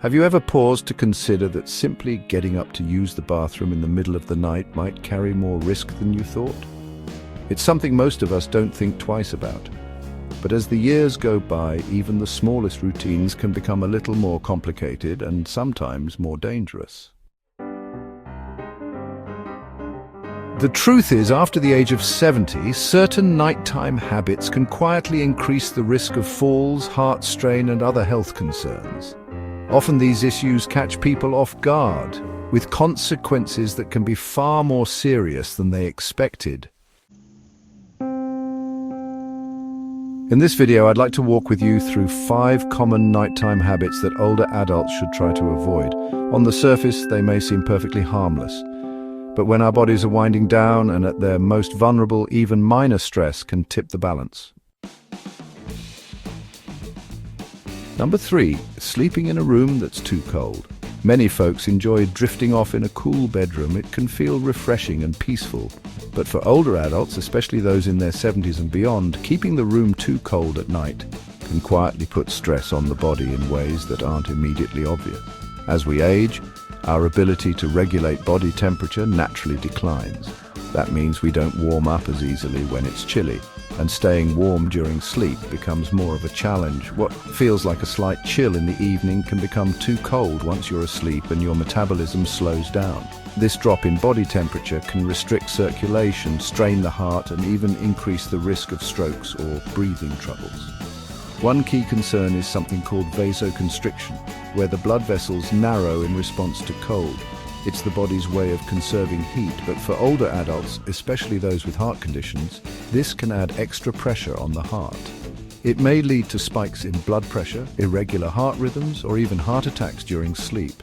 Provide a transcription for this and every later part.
Have you ever paused to consider that simply getting up to use the bathroom in the middle of the night might carry more risk than you thought? It's something most of us don't think twice about. But as the years go by, even the smallest routines can become a little more complicated and sometimes more dangerous. The truth is, after the age of 70, certain nighttime habits can quietly increase the risk of falls, heart strain, and other health concerns. Often these issues catch people off guard, with consequences that can be far more serious than they expected. In this video, I'd like to walk with you through 5 common nighttime habits that older adults should try to avoid. On the surface, they may seem perfectly harmless, but when our bodies are winding down and at their most vulnerable, even minor stress can tip the balance. Number 3, sleeping in a room that's too cold. Many folks enjoy drifting off in a cool bedroom. It can feel refreshing and peaceful. But for older adults, especially those in their 70s and beyond, keeping the room too cold at night can quietly put stress on the body in ways that aren't immediately obvious. As we age, our ability to regulate body temperature naturally declines. That means we don't warm up as easily when it's chilly, and staying warm during sleep becomes more of a challenge. What feels like a slight chill in the evening can become too cold once you're asleep and your metabolism slows down. This drop in body temperature can restrict circulation, strain the heart, and even increase the risk of strokes or breathing troubles. One key concern is something called vasoconstriction, where the blood vessels narrow in response to cold. It's the body's way of conserving heat, but for older adults, especially those with heart conditions, this can add extra pressure on the heart. It may lead to spikes in blood pressure, irregular heart rhythms, or even heart attacks during sleep.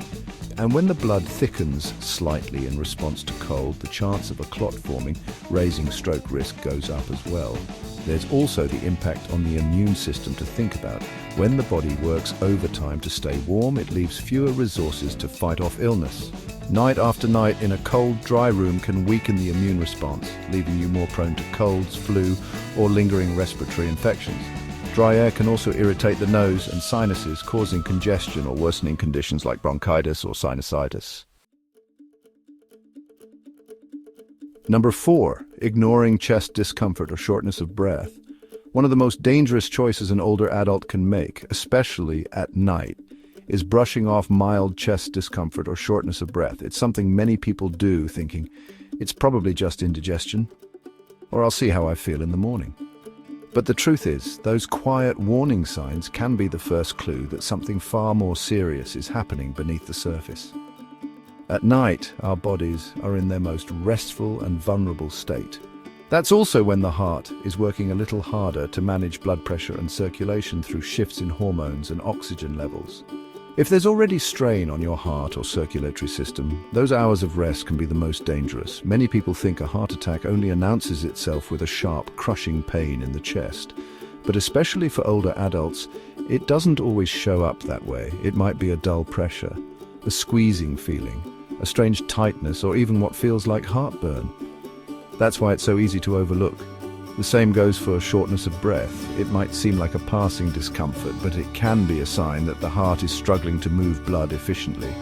And when the blood thickens slightly in response to cold, the chance of a clot forming, raising stroke risk, goes up as well. There's also the impact on the immune system to think about. When the body works overtime to stay warm, it leaves fewer resources to fight off illness. Night after night in a cold, dry room can weaken the immune response, leaving you more prone to colds, flu, or lingering respiratory infections. Dry air can also irritate the nose and sinuses, causing congestion or worsening conditions like bronchitis or sinusitis. Number 4, ignoring chest discomfort or shortness of breath. One of the most dangerous choices an older adult can make, especially at night, is brushing off mild chest discomfort or shortness of breath. It's something many people do, thinking, it's probably just indigestion, or I'll see how I feel in the morning. But the truth is, those quiet warning signs can be the first clue that something far more serious is happening beneath the surface. At night, our bodies are in their most restful and vulnerable state. That's also when the heart is working a little harder to manage blood pressure and circulation through shifts in hormones and oxygen levels. If there's already strain on your heart or circulatory system, those hours of rest can be the most dangerous. Many people think a heart attack only announces itself with a sharp, crushing pain in the chest. But especially for older adults, it doesn't always show up that way. It might be a dull pressure, a squeezing feeling, a strange tightness, or even what feels like heartburn. That's why it's so easy to overlook. The same goes for shortness of breath. It might seem like a passing discomfort, but it can be a sign that the heart is struggling to move blood efficiently,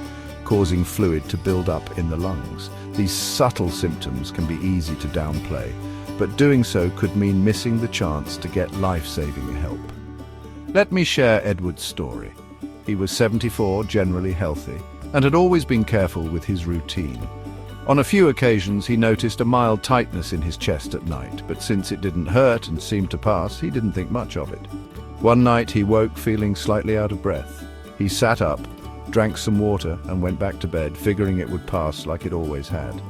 causing fluid to build up in the lungs. These subtle symptoms can be easy to downplay, but doing so could mean missing the chance to get life-saving help. Let me share Edward's story. He was 74, generally healthy, and had always been careful with his routine. On a few occasions, he noticed a mild tightness in his chest at night, but since it didn't hurt and seemed to pass, he didn't think much of it. One night, he woke feeling slightly out of breath. He sat up, drank some water, and went back to bed, figuring it would pass like it always had.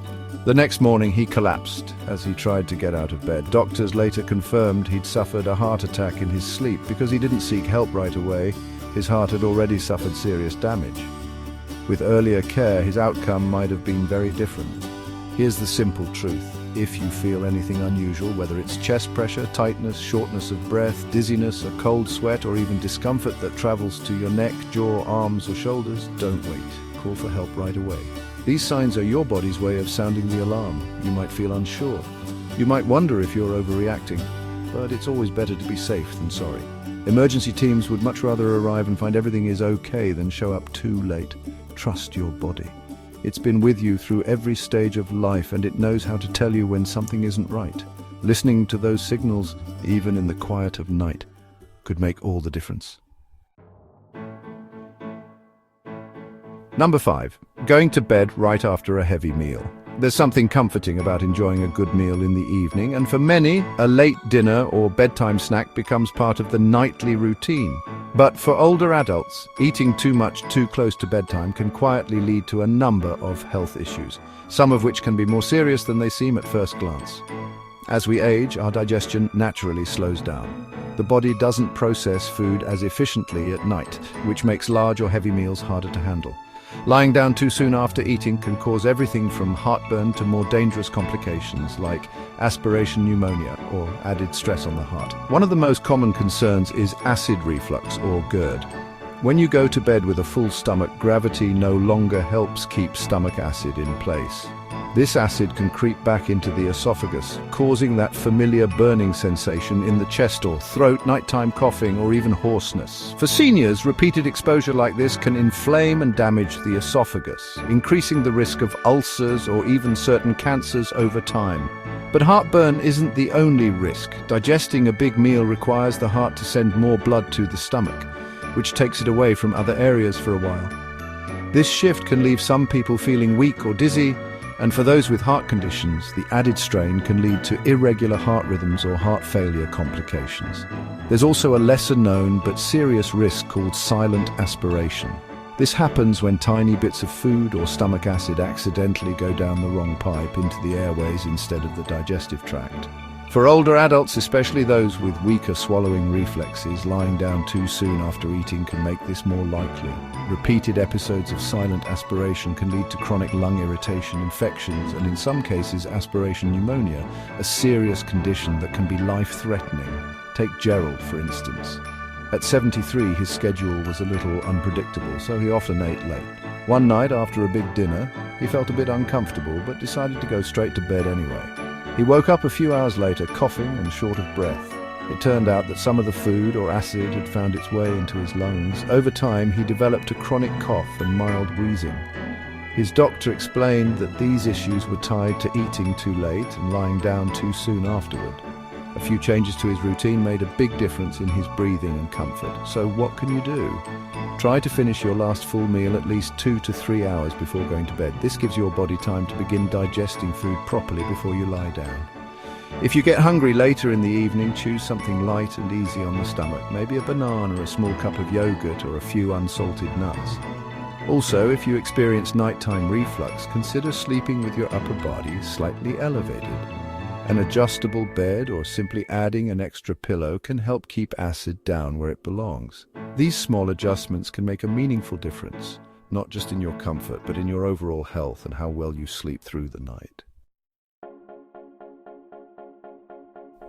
The next morning, he collapsed as he tried to get out of bed. Doctors later confirmed he'd suffered a heart attack in his sleep. Because he didn't seek help right away, his heart had already suffered serious damage. With earlier care, his outcome might have been very different. Here's the simple truth. If you feel anything unusual, whether it's chest pressure, tightness, shortness of breath, dizziness, a cold sweat, or even discomfort that travels to your neck, jaw, arms, or shoulders, don't wait. Call for help right away. These signs are your body's way of sounding the alarm. You might feel unsure. You might wonder if you're overreacting, but it's always better to be safe than sorry. Emergency teams would much rather arrive and find everything is okay than show up too late. Trust your body. It's been with you through every stage of life, and it knows how to tell you when something isn't right. Listening to those signals, even in the quiet of night, could make all the difference. Number 5. Going to bed right after a heavy meal. There's something comforting about enjoying a good meal in the evening, and for many, a late dinner or bedtime snack becomes part of the nightly routine. But for older adults, eating too much too close to bedtime can quietly lead to a number of health issues, some of which can be more serious than they seem at first glance. As we age, our digestion naturally slows down. The body doesn't process food as efficiently at night, which makes large or heavy meals harder to handle. Lying down too soon after eating can cause everything from heartburn to more dangerous complications like aspiration pneumonia or added stress on the heart. One of the most common concerns is acid reflux or GERD. When you go to bed with a full stomach, gravity no longer helps keep stomach acid in place. This acid can creep back into the esophagus, causing that familiar burning sensation in the chest or throat, nighttime coughing, or even hoarseness. For seniors, repeated exposure like this can inflame and damage the esophagus, increasing the risk of ulcers or even certain cancers over time. But heartburn isn't the only risk. Digesting a big meal requires the heart to send more blood to the stomach, which takes it away from other areas for a while. This shift can leave some people feeling weak or dizzy, and for those with heart conditions, the added strain can lead to irregular heart rhythms or heart failure complications. There's also a lesser-known but serious risk called silent aspiration. This happens when tiny bits of food or stomach acid accidentally go down the wrong pipe into the airways instead of the digestive tract. For older adults, especially those with weaker swallowing reflexes, lying down too soon after eating can make this more likely. Repeated episodes of silent aspiration can lead to chronic lung irritation, infections, and in some cases aspiration pneumonia, a serious condition that can be life-threatening. Take Gerald, for instance. At 73, his schedule was a little unpredictable, so he often ate late. One night after a big dinner, he felt a bit uncomfortable but decided to go straight to bed anyway. He woke up a few hours later coughing and short of breath. It turned out that some of the food or acid had found its way into his lungs. Over time, he developed a chronic cough and mild wheezing. His doctor explained that these issues were tied to eating too late and lying down too soon afterward. A few changes to his routine made a big difference in his breathing and comfort. So what can you do? Try to finish your last full meal at least 2 to 3 hours before going to bed. This gives your body time to begin digesting food properly before you lie down. If you get hungry later in the evening, choose something light and easy on the stomach, maybe a banana, a small cup of yogurt, or a few unsalted nuts. Also, if you experience nighttime reflux, consider sleeping with your upper body slightly elevated. An adjustable bed or simply adding an extra pillow can help keep acid down where it belongs. These small adjustments can make a meaningful difference, not just in your comfort, but in your overall health and how well you sleep through the night.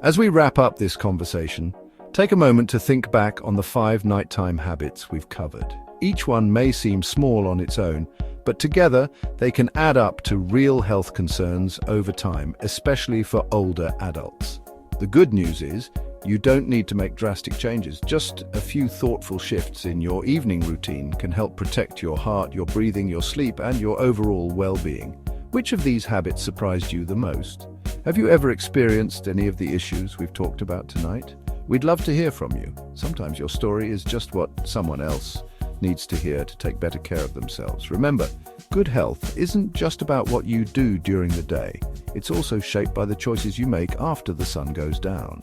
As we wrap up this conversation, take a moment to think back on the 5 nighttime habits we've covered. Each one may seem small on its own, but together they can add up to real health concerns over time, especially for older adults. The good news is, you don't need to make drastic changes. Just a few thoughtful shifts in your evening routine can help protect your heart, your breathing, your sleep, and your overall well-being. Which of these habits surprised you the most? Have you ever experienced any of the issues we've talked about tonight? We'd love to hear from you. Sometimes your story is just what someone else needs to hear to take better care of themselves. Remember, good health isn't just about what you do during the day. It's also shaped by the choices you make after the sun goes down.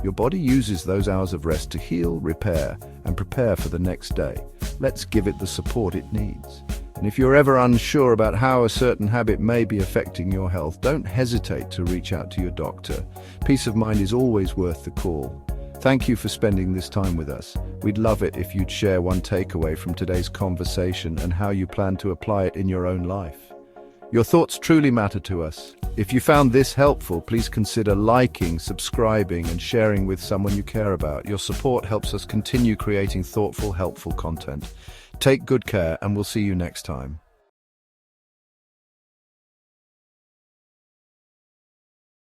Your body uses those hours of rest to heal, repair, and prepare for the next day. Let's give it the support it needs. And if you're ever unsure about how a certain habit may be affecting your health, don't hesitate to reach out to your doctor. Peace of mind is always worth the call. Thank you for spending this time with us. We'd love it if you'd share one takeaway from today's conversation and how you plan to apply it in your own life. Your thoughts truly matter to us. If you found this helpful, please consider liking, subscribing, and sharing with someone you care about. Your support helps us continue creating thoughtful, helpful content. Take good care, and we'll see you next time.